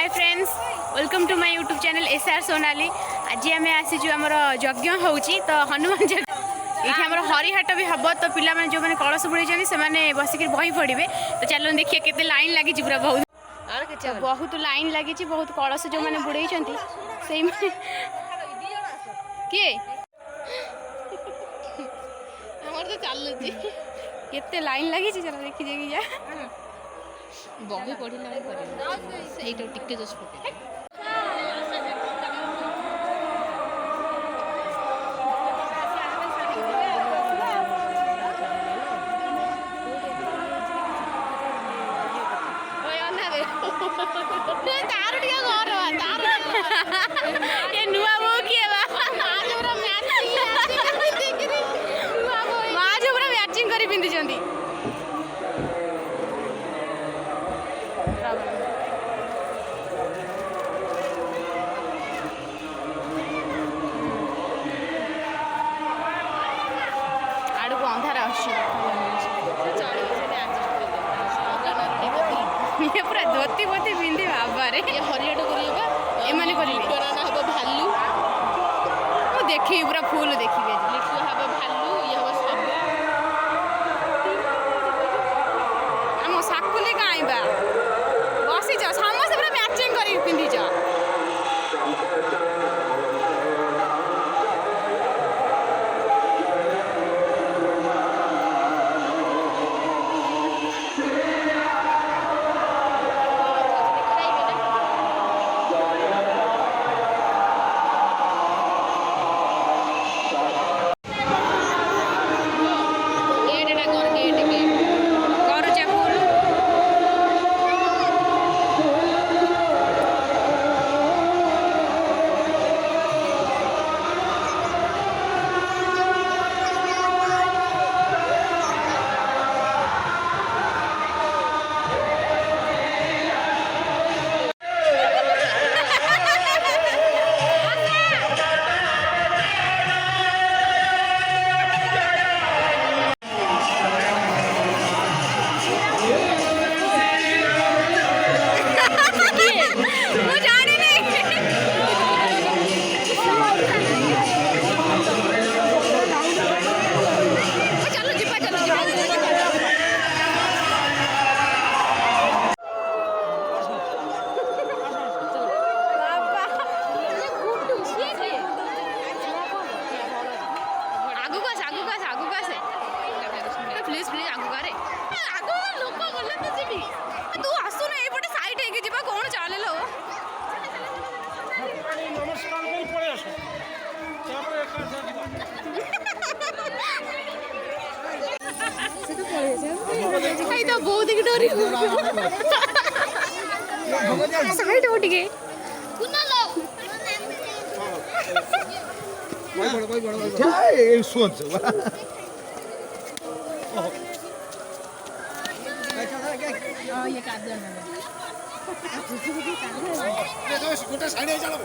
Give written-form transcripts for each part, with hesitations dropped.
Hi friends welcome to my YouTube channel S R Sonali. आज आम आसीचु आमर यज्ञ होची तो हनुमान यज्ञ ये आम हरिहाट भी हम तो पिला जो मैंने कलश बुड़े से बसिक बही पड़े तो चलो देखिए केते लाइन लगी पूरा बहुत लाइन लगी बहुत कलश जो मैंने बुड़े से किए तो चलुची केते लाइन लगी चलो देखी जाएगी जा बही पढ़ला टिके जस्ट पके तार टिके घर तार ये नुआ बो किए बा आज पूरा मैचिंग आज पूरा मैचिंग करी पिंदी जंदी आड़ को अंधार ये पूरा धोती बोती पिंधि बाबारे ये हरियाट करेगा एमाने करिवे ना हबो भालू मु देखि पूरा फूल देखिबे लिट्टू हबो भालू ये हबो सब हम साकुले काइबा बसी जा समस्त पूरा मैचिंग करी पिंधि जा प्लीज प्लीज आगु गारे आगु लोक गले तो जीवी तू आसु ना एपटे साइड हेके जीवा कोन चाले लो नमस्कार बोल पड़े आसो तापर एका से तो पड़े जे खाई तो बहुत ही डरी साइड उठ गए कुना लो क्या ये सोच ये काट दो गोटे साइड चलो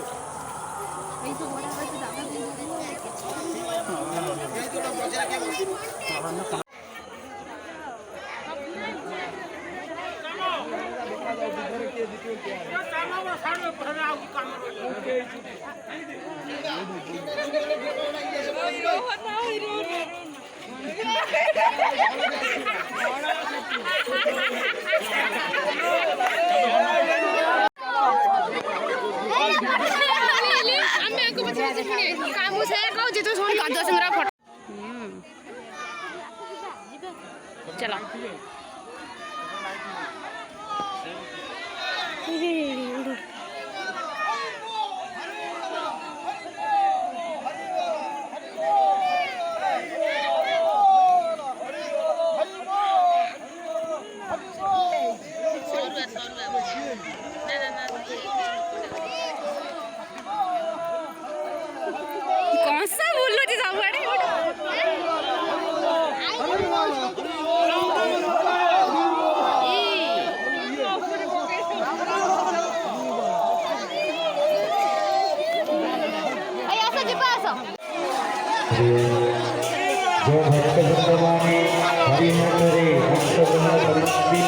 चला कौन सा बोलो जी सब जो भक्तवृंदमाने हरिहरे भक्तवृंद परिस्थिति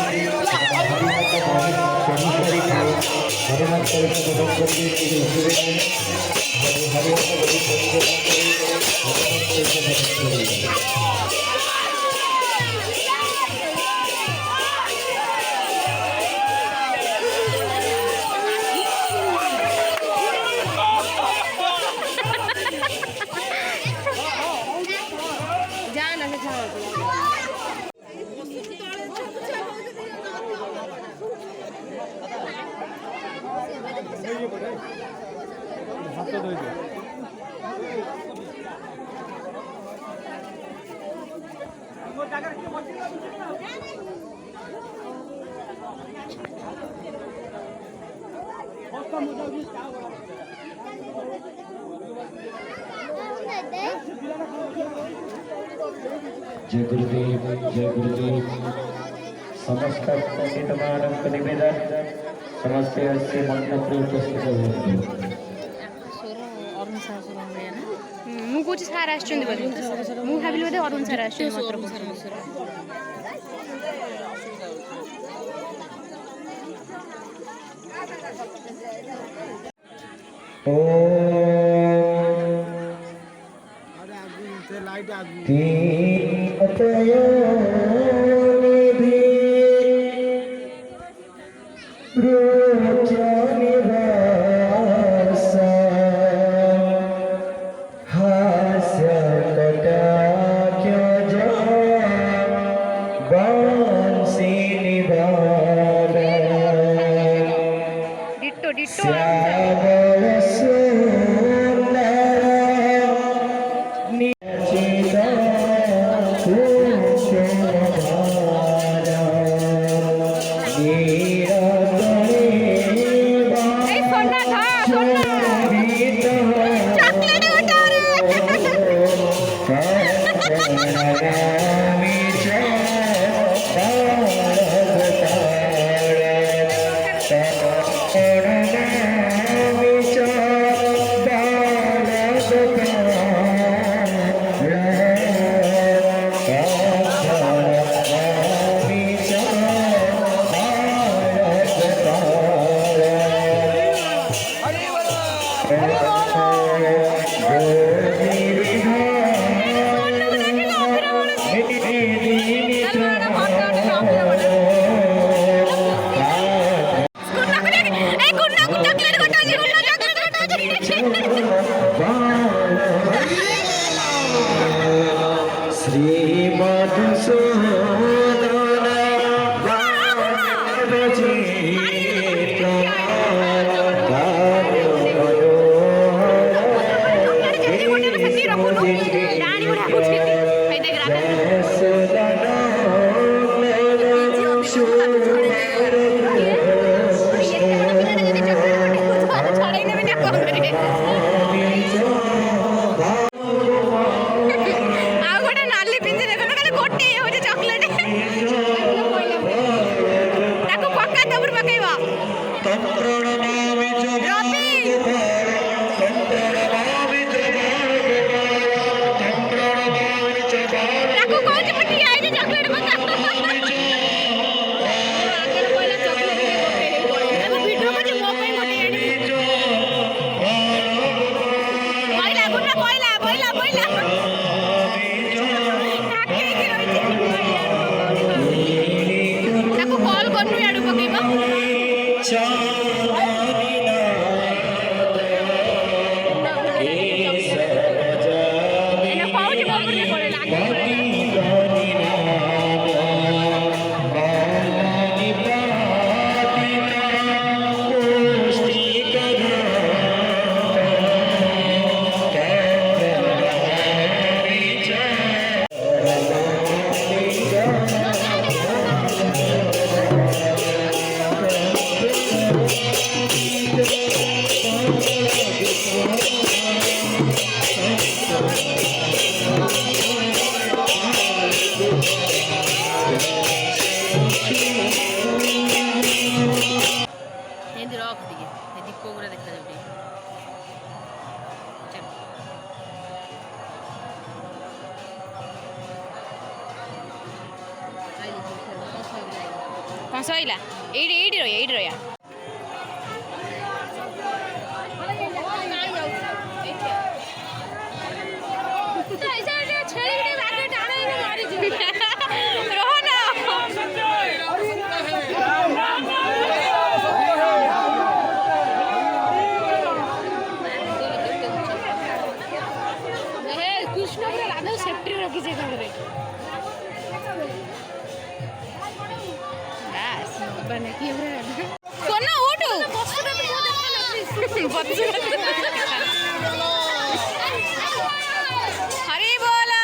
हरिहर भजन सहित भजन करके हरि जय गुरुदेव समस्त पंडित मानव निवेदन समस्त से मंडप उपस्थित होती ମୁଁ କହୁଛି ସାର୍ ଆସୁଛନ୍ତି ବୋଧେ ମୁଁ ଭାବିଲି ବୋଧେ ଅରୁଣ ସାର୍ ଆସୁଛନ୍ତି ମାତ୍ର डिट्टो डिट्टो कौन सैला ये रहा हरी बोला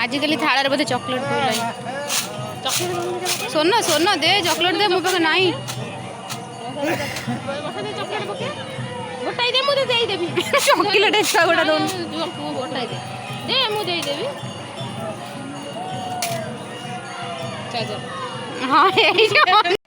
आजिकल थाल बोधे चॉकलेट सोन सोन दे चॉकलेट दे मो पाखे नाई गोटाई दे मुझे दे देबी चॉकलेट एक्स्ट्रा गोटा दोन गोटाई दे मु दे देबी हां